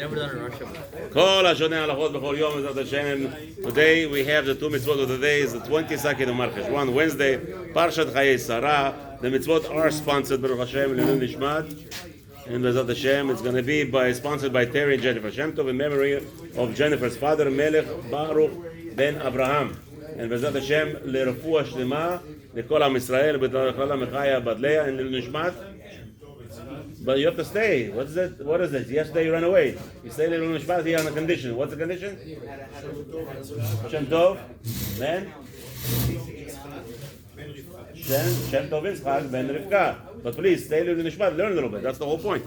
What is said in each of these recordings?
never done it in Russia. Today we have the two mitzvot of the day. Is the 22nd of March. One Wednesday, Parshat Chayei Sarah. The mitzvot are sponsored by Hashem Le'ilui Nishmat. And Bezat Hashem, it's going to be sponsored by Terry and Jennifer Shem Tov in memory of Jennifer's father, Melech Baruch ben Abraham. And Bezat Hashem, Le'refuah Shlema, Le'kol Am Yisrael, B'Tachla Mechaya Badleya, and Le'ilui Nishmat. But you have to stay. What is it? Yesterday you ran away. You stay Le'ilui Nishmat here on a condition. What's the condition? Shem Tov, then? Shem Tov Yitzchak ben Rivka. But please, stay Le'ilui Nishmat, learn a little bit. That's the whole point.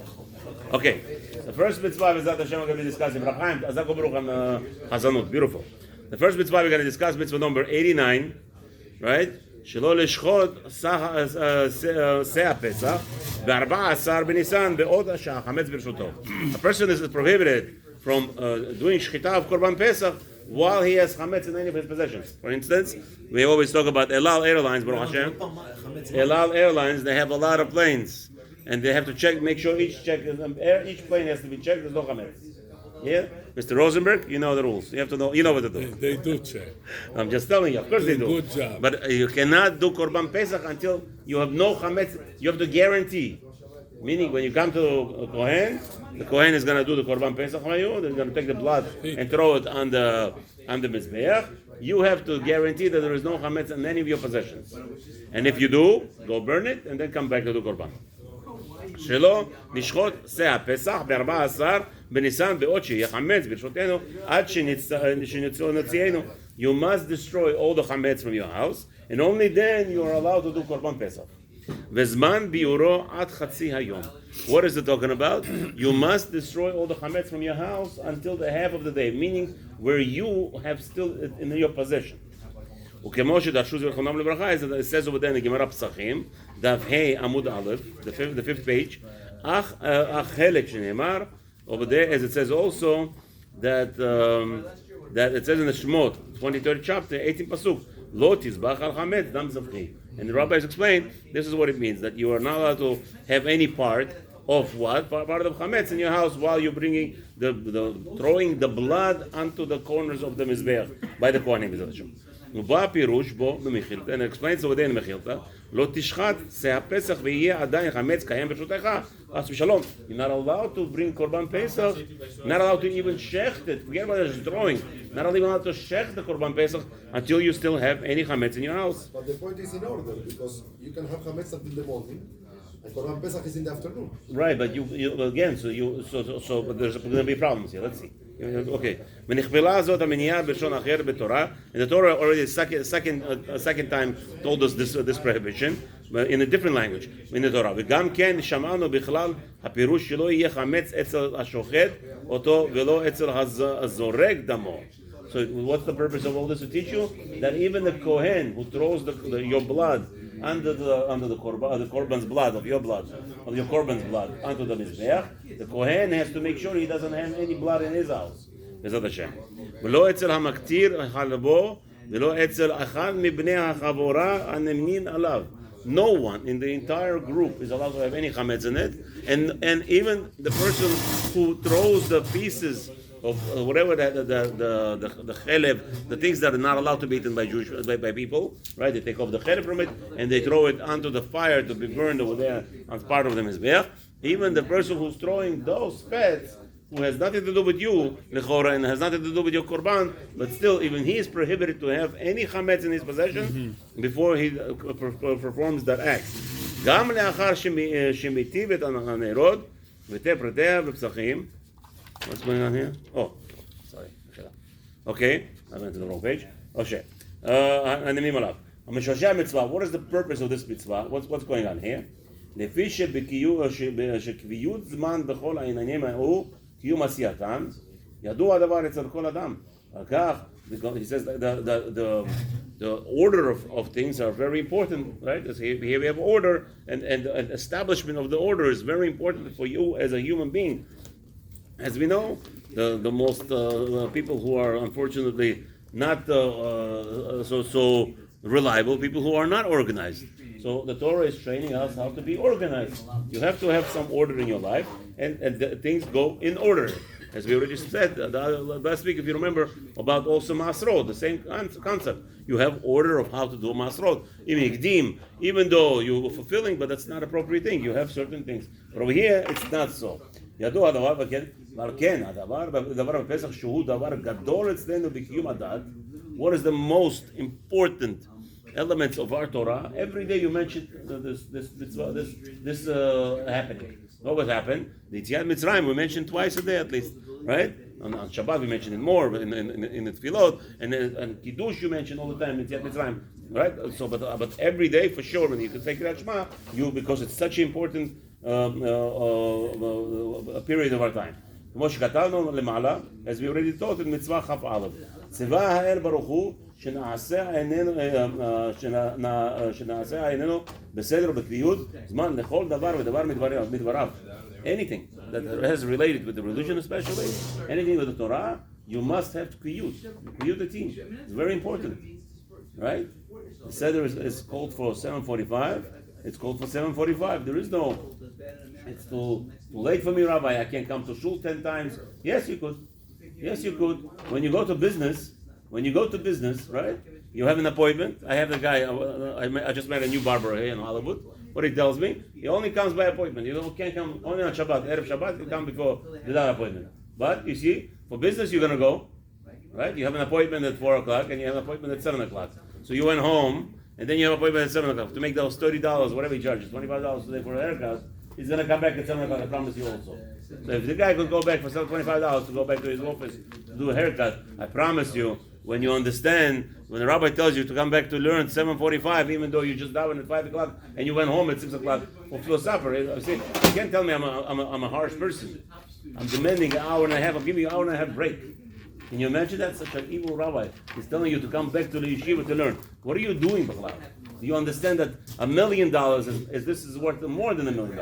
Okay. The first mitzvah is that Hashem we're going to be discussing. Rab Chaim, Azak Baruch on Chazanut. Beautiful. The first mitzvah we're going to discuss, mitzvah number 89, right? שלא לשחוט שא הפסח ב-14 בניסן בעוד שהחמץ ברשותו. A person is prohibited from doing shchita of korban pesach while he has chametz in any of his possessions. For instance, we always talk about El Al Airlines, Baruch Hashem. El Al Airlines, they have a lot of planes, and they have to check, make sure each plane has to be checked. There's no chametz. Yeah, Mr. Rosenberg, you know the rules. You have to know. You know what to do. They do check. I'm just telling you. Of course they do. Good job. But you cannot do korban pesach until you have no chametz. You have to guarantee. Meaning, when you come to a kohen, the kohen is going to do the korban pesach for you. They're going to take the blood and throw it on the mizbeach. You have to guarantee that there is no chametz in any of your possessions. And if you do, go burn it and then come back to do korban. שלא נשחוט שא הפסח ב-14 בניסן בעוד שיהיה חמץ ברשותנו עד שנוציאנו. You must destroy all the chametz from your house, and only then you are allowed to do korban pesach. וזמן ביורו עד חצי היום. What is it talking about? You must destroy all the chametz from your house until the half of the day, meaning where you have still in your possession. וכמו שדרשו זכרונם לברכה, it says over there in the Gemara Pesachim, דף ה' עמוד א', the fifth page, אך חלק שנאמר, over there, as it says also, that it says in the Shemot, 23rd chapter, 18th pasuk, לא תזבח על חמץ דם זבחי. And the rabbis explain, this is what it means, that you are not allowed to have any part of what? Part of the chametz in your house while you're bringing throwing the blood onto the corners of the mizbeach by the kohanim. ובא הפירוש בו במחילתא, and explains over there in מחילתא, לא תשחט שא הפסח ויהיה עדיין חמץ קיים ברשותך, חס ושלום. You're not allowed to bring korban pesach, not allowed to even shecht it, forget about it, drawing, not even allowed to shecht the korban pesach until you still have any chametz in your house. But the point is in order, because you can have chametz until the morning, and korban pesach is in the afternoon. Right, but you again, but there's going to be problems here. Let's see. Okay. ונכפלה זאת המניעה בלשון אחר בתורה, and the Torah already second time told us this prohibition, but in a different language in the Torah. וגם כן שמענו בכלל הפירוש שלא יהיה חמץ אצל השוחט אותו ולא אצל הזורק דמו. So what's the purpose of all this to teach you? That even the kohen who throws your blood under the korban's blood, of your korban's blood onto the mizbeach, the kohen has to make sure he doesn't have any blood in his house. Bezat Hashem. ולא אצל המקטיר חלבו ולא אצל אחד מבני החבורה הנמנין עליו. No one in the entire group is allowed to have any chametz in it, and even the person who throws the pieces of whatever the chelev, the things that are not allowed to be eaten by by people, right? They take off the chelev from it and they throw it onto the fire to be burned over there as part of the mizbeach. Even the person who's throwing those fats, who has nothing to do with you, lechora, and has nothing to do with your korban, but still, even he is prohibited to have any chametz in his possession before he performs that act. גם לאחר שמיטיב את הנרות ותהיה פרטיה ופסחים. What's going on here? Oh, sorry. Okay, I went to the wrong page. Okay. הנמים עליו. המשושע מצווה. What is the purpose of this mitzvah? What's going on here? לפי שקביעות זמן בכל העניינים האלו, קיום עשייתם, ידוע הדבר אצל כל אדם. על כך, he says the order of things are very important, right? Here we have order, and establishment of the order is very important for you as a human being. As we know, the most people who are unfortunately not so reliable, people who are not organized. So the Torah is training us how to be organized. You have to have some order in your life, and things go in order. as we already said last week, if you remember, about also Masrot, the same concept. You have order of how to do Masrot. Even though you were fulfilling, but that's not appropriate thing. You have certain things. But over here, it's not so. ידוע הדבר, אבל כן, הדבר בפסח שהוא דבר גדול אצלנו בקיום הדת. What is the most important elements of our Torah? Every day you mention this happening. What would happen? The Yetziat Mitzrayim we mention twice a day at least, right? On Shabbat we mention it more, but in the Tefillot and Kiddush you mention all the time. Yetziat Mitzrayim, right? So, but every day for sure when you can say Kriyat Shema, because it's such an important a period of our time. כמו שכתבנו למעלה, as we already taught in מצווה כ"א, ציווה האל ברוך הוא שנעשה עינינו בסדר ובקביעות זמן לכל דבר ודבר מדבריו. Anything that has related with the religion especially, anything with the Torah, you must have קביעות דתיים. It's very important, right? The seder is called for 7:45. It's called for 7:45. There is no, it's too late for me, Rabbi. I can't come to shul 10 times. Yes, you could. Yes, you could. When you go to business, right? You have an appointment. I have the guy, I just met a new barber here in Hollywood. What he tells me, he only comes by appointment. You can't come only on Shabbat. Erev Shabbat, you come before without appointment. But you see, for business, you're going to go, right? You have an appointment at 4 o'clock and you have an appointment at 7 o'clock. So you went home, and then you have an appointment at 7 o'clock. To make those $30, whatever he charges, $25 today for a haircut, he's going to come back at 7 o'clock, I promise you also. So if the guy could go back for $25 to go back to his office to do a haircut, I promise you, when you understand, when the rabbi tells you to come back to learn 7:45, even though you just davened at 5 o'clock and you went home at 6 o'clock for full supper, see, you can't tell me I'm a harsh person. I'm demanding an hour and a half. I'm giving you an hour and a half break. Can you imagine that? Such an evil rabbi is telling you to come back to the yeshiva to learn. What are you doing, B'chlal? Do you understand that $1 million is worth more than $1 million?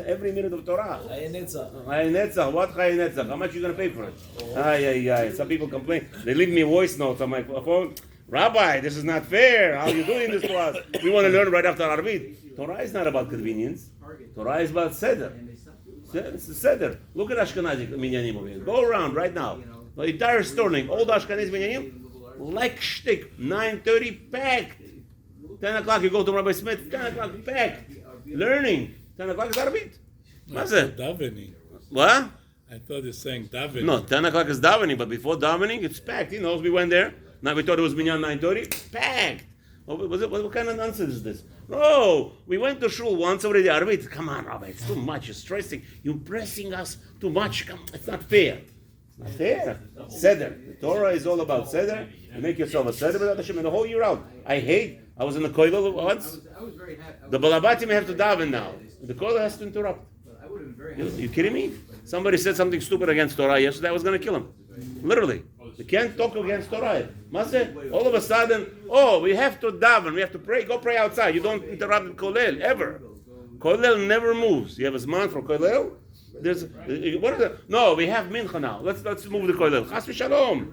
Every minute of Torah. Chaye Netzach. What Chaye Netzach? How much are you going to pay for it? Some people complain. They leave me voice notes on my phone. Rabbi, this is not fair. How are you doing this to us? We want to learn right after Arvit. Torah is not about convenience. Torah is about Seder. It's the Seder. Look at Ashkenazi minyanim over here. Go around right now. The entire Sterling, old Ashkenazi minyanim, like shtick, 9:30 packed. 10 o'clock you go to Rabbi Smith, 10 o'clock packed. Learning. 10 o'clock is Arvit. What's it? Davening. What? I thought it's saying davening. No, 10 o'clock is davening, but before davening, it's packed. He knows we went there. Now we thought it was minyan 9:30. Packed. What kind of nonsense is this? No, we went to shul once already. Arvit, come on, Rabbi, it's too much. You're stressing. You're pressing us too much. Come, it's not fair. It's not fair. Seder. The Torah is all about Seder. You make yourself a Seder without Hashem and the whole year out. I was in the koilel once. The balabatim have to daven now. The koilel has to interrupt. You kidding me? Somebody said something stupid against Torah yesterday. I was going to kill him. Literally. You can't talk against Torah. All of a sudden, we have to daven. We have to pray. Go pray outside. You don't interrupt the koilel ever. Koilel never moves. You have a zman for koilel? What is it? No, we have mincha now. Let's move the koilel. Chas v'shalom.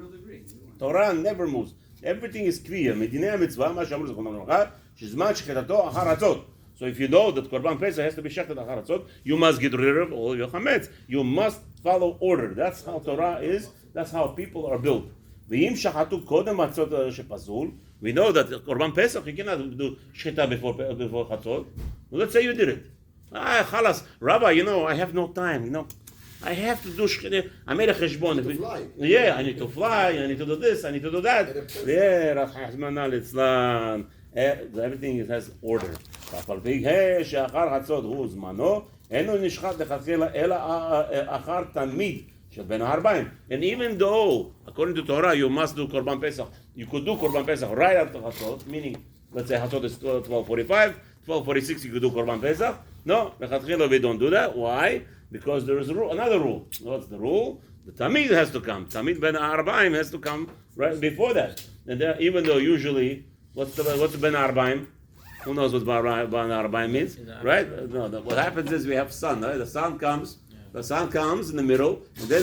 Torah never moves. Everything is clear. Medinei mitzvah, ma she'amru zechronam levracha, shezman shechitato achar hatzot. So if you know that Korban Pesach has to be shechted achar hatzot, you must get rid of all your chametz. You must follow order. That's how Torah is. That's how people are built. V'im shachatu kodem hatzot shepazul. We know that Korban Pesach you cannot do shechita before hatzot. Well, let's say you did it. Chalas, Rabbi, I have no time. I have to do shechita. I made a cheshbon. Yeah, I need to fly. I need to do this. I need to do that. Yeah, Rahman al-Islam. Everything has order. And even though, according to Torah, you must do Korban Pesach, you could do Korban Pesach right after Hatzot, meaning, let's say Hatzot is 12:45, 12:46 you could do Korban Pesach. No, we don't do that. Why? Because there is another rule. What's the rule? The Tamid has to come. Tamid ben Arbaim has to come right before that. And even though usually, what's the ben Arbaim? Who knows what ben Arbaim means? Right? No. What happens is we have sun. Right? The sun comes in the middle, and then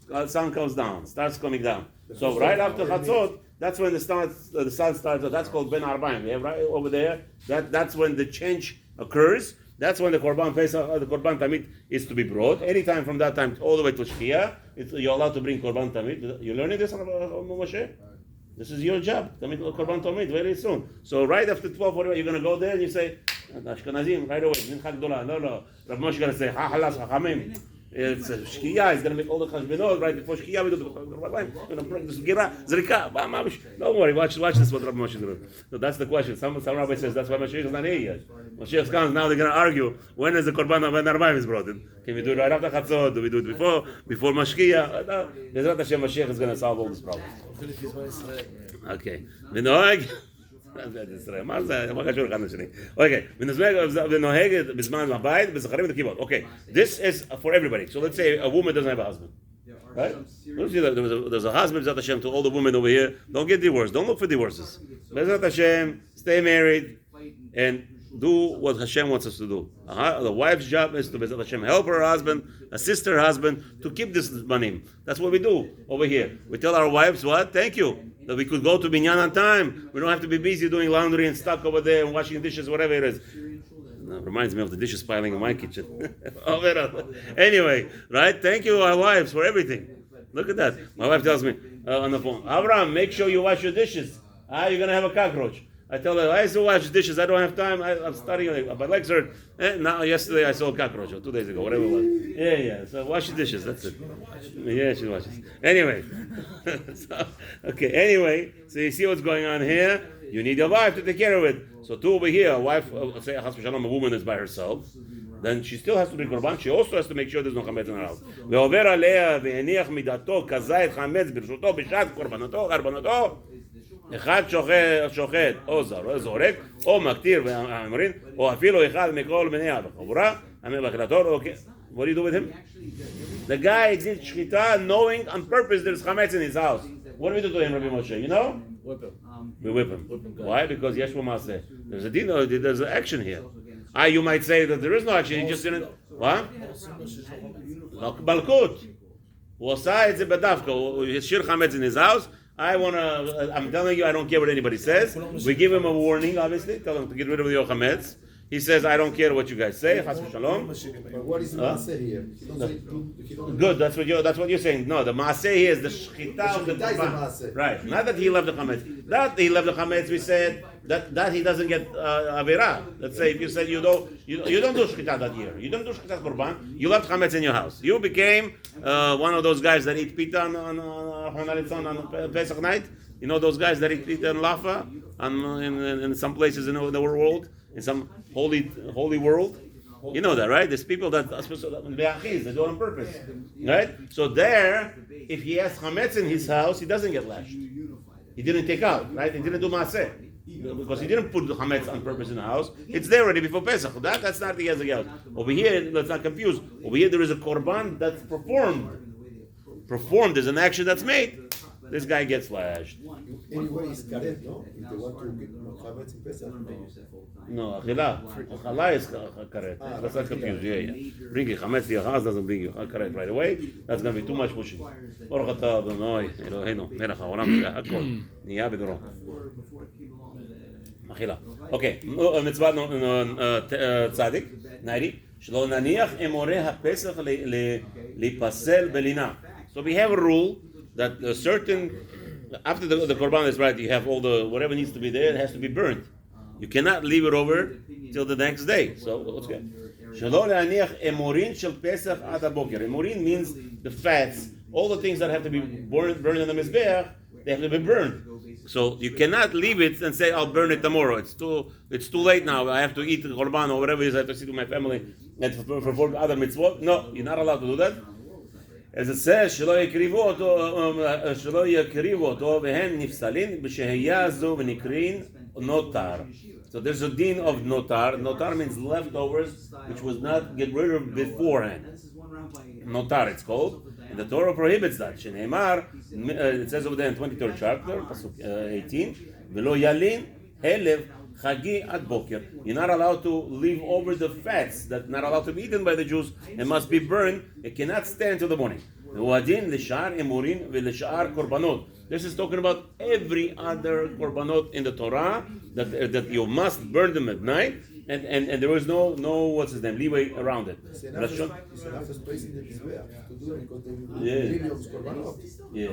the sun comes down. Starts coming down. So right after Chatzot, that's when the sun starts. That's called ben Arbaim. We have right over there. That's when the change occurs. That's when the Korban Pesach, the Korban Tamid is to be brought. Anytime from that time all the way to Shkia, you're allowed to bring Korban Tamid. You're learning this, Moshe? This is your job. Tamid Korban Tamid very soon. So right after 12, you're going to go there and you say, Ashkenazim, right away. No. Rav Moshe is going to say, Ha halas hachamim. It's Shkia. He's going to make all the chashbenot right before Shkia. We do the Korban. Going to bring this gira, zrika. Don't worry. Watch this. What Rav Moshe is doing. So that's the question. Some rabbi says that's why Mashiach is not here yet. Mashiach comes now. They're going to argue when is the Korban when Arbaim is brought in. Can we do it right after Chatzot? Do we do it before Mashkia? Bezrat Hashem, Mashiach is going to solve all these problems. Okay. מה זה? מה קשור אחד לשני? ונוהגת בזמן הבית בזכרים ובנקבות. Okay, this is for everybody. So let's say a woman doesn't have a husband. Right? Let's see that there's a husband, Bezrat Hashem, to all the women over here. Don't get divorced. Don't look for divorces. Bezrat Hashem, stay married and do what Hashem wants us to do. The wife's job is to Bezrat Hashem help her husband, assist her husband to keep this money. That's what we do over here. We tell our wives what? Thank you. That we could go to Binyan on time. We don't have to be busy doing laundry and stuck over there and washing dishes, whatever it is. That reminds me of the dishes piling in my kitchen. Anyway, right? Thank you, our wives, for everything. Look at that. My wife tells me on the phone, Abraham, make sure you wash your dishes. You're going to have a cockroach. I tell her, I still wash dishes. I don't have time. I'm studying. My legs hurt. Now, yesterday I saw a cockroach, or 2 days ago, whatever it was. Yeah. So wash your dishes. That's it. Yeah, she washes. Anyway. Anyway, so you see what's going on here? You need your wife to take care of it. So two over here, a wife, say a woman is by herself, then she still has to bring korban. She also has to make sure there's no chametz in her house. ועובר עליה והניח מידתו כזית חמץ ברשותו בשעת קורבנתו אחד שוחט או זורק או מקטיר והמרין או אפילו אחד מכל מיני החבורה המבחינתו. What do you do with him? The guy did shchita knowing on purpose there's chametz in his house. What do we do to him, Rabbi Moshe? You know? Whip him. We whip him. Why? Because Yeshua Maseh. There's a din, there's an action here. You might say that there is no action, he just didn't. What? Balkut. הוא עשה את זה בדווקא, הוא השאיר חמץ in his house. I'm telling you, I don't care what anybody says. We give him a warning, obviously, tell him to get rid of your chametz. He says, I don't care what you guys say. Chas v'shalom. But what is maaseh here? Good, that's what you're saying. No, the maaseh here is the shchita of the korban. Right, not that he left the chametz. That he left the chametz, we said that he doesn't get avera. Let's say if you said you don't do shchita that year, you don't do shchita korban, you left chametz in your house. You became one of those guys that eat pita on Pesach night. You know those guys that eat pita and lafa in some places in the world. In some holy world, you know that, right? There's people that are supposed to they do it on purpose, right? So there, if he has chametz in his house, he doesn't get lashed. He didn't take out, right? He didn't do maaseh because he didn't put the chametz on purpose in the house. It's there already before Pesach. That's not the gezegel. Over here, let's not confuse. Over here, there is a korban that's performed. There's an action that's made. This guy gets lashed. Anyway, it's karet, no? If they want to get chametz in Pesach, no, achila is karet. Let's not confuse. Yeah. Bring it. Chametz to your house doesn't bring you karet right away. That's going to be too much pushing. Baruch atah Adonai Eloheinu melech haolam hakol niya b'doro. Achila. Okay. Mitzvah tzaddik 90. שלא נניח אמורי הפסח להיפסל בלינה. So we have a rule that a certain, after the korban is right, you have all the, whatever needs to be there, it has to be burnt. You cannot leave it over till the next day. So, let's go. שלא להניח אמורין של פסח עד הבוקר. Emorin means the fats, all the things that have to be burned in the mizbeach, they have to be burned. So you cannot leave it and say, I'll burn it tomorrow. It's too late now. I have to eat the korban or whatever it is. I have to sit with my family and perform other mitzvot. No, you're not allowed to do that. As it says, שלא יקריבו אותו והן נפסלין בשהייה זו ונקרין notar. So there's a din of notar. Notar means leftovers, which was not get rid of beforehand. Notar, it's called. And the Torah prohibits that. Sheneimar, it says over there in 23rd chapter, pasuk 18, v'lo yalin helev chagi ad boker. You're not allowed to leave over the fats that are not allowed to be eaten by the Jews. It must be burned. It cannot stand until the morning. This is talking about every other korbanot in the Torah that you must burn them at night. and there was no what's his name leeway around it. It's enough space in the Mizbeach to do it because they will do Yeah. millions korbanot. Yeah,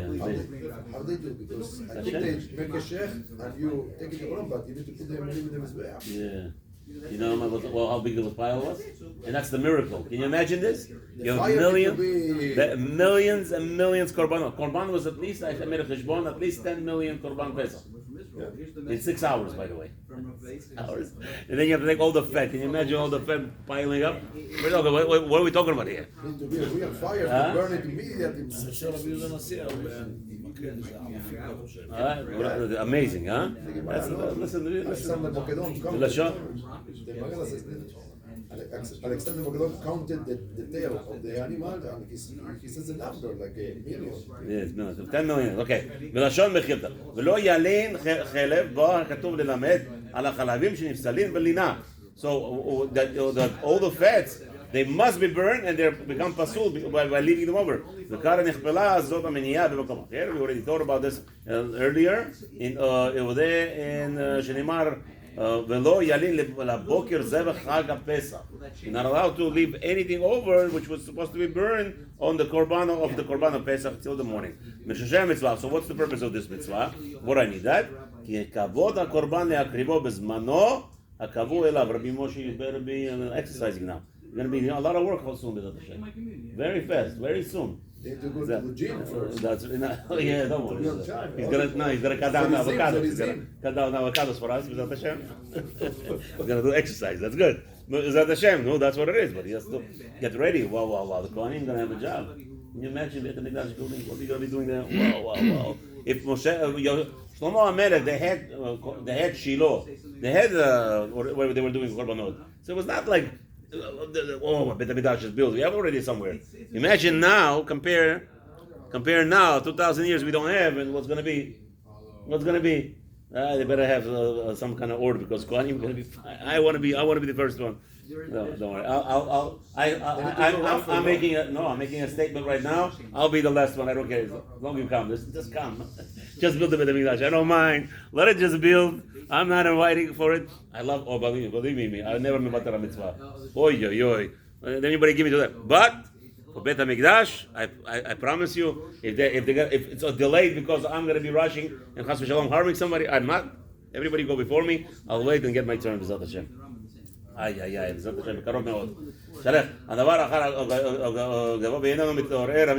How they do? Because I think they make a shech and you take it to Korban, but you need to put the money in the Mizbeach. yeah. You know how big the pile was, and that's the miracle. Can you imagine this? You have millions and millions korbanot. Korban was at least, I made a cheshbon, at least 10 million korban pesach. In 6 hours, by the way. Hours. And then you have to take all the fat. Can you imagine all the fat piling up? What are we talking about here? Need to be a real fire to burn it immediately. Amazing, huh? Listen. Alexander Macedon Lashon. Alexander Macedon counted the tail of the animal and he says a number like a million. Yes, 10 million, okay. מלשון מחילתא. ולא ילין חלב בו הכתוב ללמד על החלבים שנפסלים בלינה. So that all the fats, they must be burned and they become pasul by leaving them over. וכאן נכפלה זאת המניעה במקום אחר. We already thought about this earlier. over there in שנאמר ולא ילין לבוקר זבח חג הפסח. You're not allowed to leave anything over which was supposed to be burned on the korban of the korban of Pesach till the morning. So what's the purpose of this mitzvah? What I need that? כי כבוד הקורבן להקריבו בזמנו הקבוע אליו. Rabbi Moshe, you better be exercising now. You're going to be a lot of work soon, very fast, very soon. They have to go to the gym first. Yeah, don't worry. He's gonna cut down the avocados. He's gonna cut down the avocados for us. Is that Hashem? He's gonna do exercise. That's good. Is that Hashem? No, that's what it is. But he has to get ready. Wow. The Kohanim gonna have a job. Can you imagine at the Mikdash building? What are you gonna be doing there? Wow. If Moshe, Shlomo HaMelech, they had Shiloh. They had where they were doing korbanot. So it was not like, oh, Bet HaMikdash is built. We have already somewhere. Imagine now, compare now, 2,000 years we don't have, and what's going to be? They better have some kind of order because Kohanim going to be. I want to be the first one. No, don't worry. I'm making a statement right now. I'll be the last one. I don't care as long as you come. Just come. Just build the Bet HaMikdash. I don't mind. Let it just build. I'm not inviting for it. I love. Oh, believe me. I never mevater a mitzvah. Oy. Anybody give me to that? But for Bet HaMikdash, I promise you, if it's delayed because I'm going to be rushing and Chas v'Shalom harming somebody, I'm not. Everybody go before me. I'll wait and get my turn. B'ezrat Hashem. ב'ezrat Hashem, בקרוב מאוד. שלח, הדבר האחר, גבוה בעינינו מתעורר,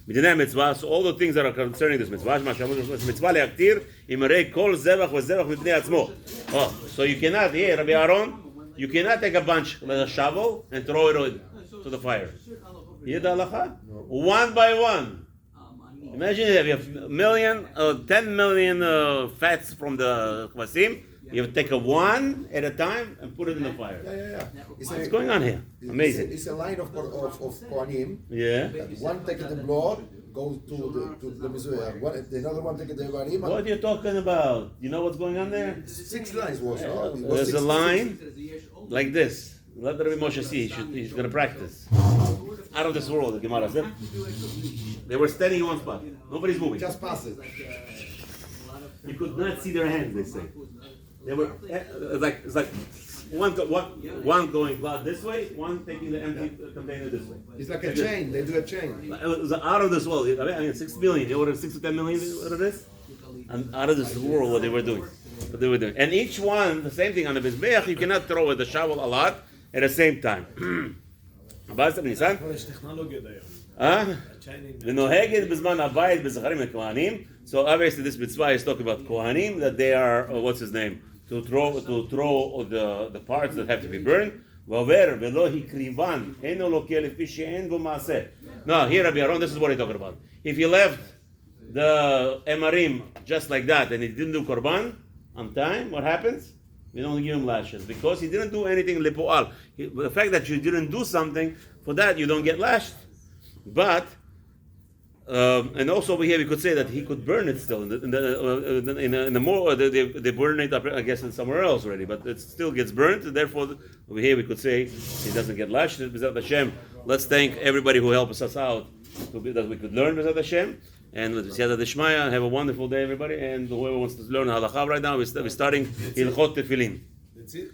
מדיני המצווה, so all the things that are concerning this mitzvah, מה שאמרו, מצווה להקטיר, עם הרי כל זבח וזבח מפני עצמו. So you cannot, here, Rabbi Aaron, you cannot take a bunch with a shovel and throw it to the fire. Hear the halacha? One by one. Imagine if you have 10 million fats from the kvasim, you have to take a one at a time and put it in the fire. Yeah. What's going on here? Amazing. It's a line of Kohanim. Yeah. One taking the blood goes to the Mizbeach. Another one taking the Kohanim. What are you talking about? You know what's going on there? 6 lines was. There's a line like this. Let Rabbi Moshe see. He's going to practice. Out of this world, the Gemara said. They were standing in one spot. Nobody's moving. Just pass it. You could not see their hands, they say. They were it's like one going this way, one taking the empty container this way. It's like a chain. They do a chain. It was out of this world. I mean, 6 million. They ordered 6 to 10 million. What it is? And out of this world, what they were doing. And each one, the same thing on the Mizbeach, you cannot throw with the shovel a lot at the same time. So obviously this mitzvah is talking about Kohanim, that they are, what's his name? To throw the parts that have to be burned. Now here Rabbi Aaron, this is what he's talking about. If you left the emarim just like that and he didn't do korban on time, what happens? We don't give him lashes because he didn't do anything lepoal. The fact that you didn't do something, for that you don't get lashed. But and also over here we could say that he could burn it still in the more they burn it up, I guess, in somewhere else already, but it still gets burnt, and therefore over here we could say he doesn't get lashed. B'ezrat Hashem, let's thank everybody who helped us out that we could learn B'ezrat Hashem. And with Siyata Deshmaya, have a wonderful day, everybody. And whoever wants to learn halakha right now, we're starting Hilchot Tefillin. That's it.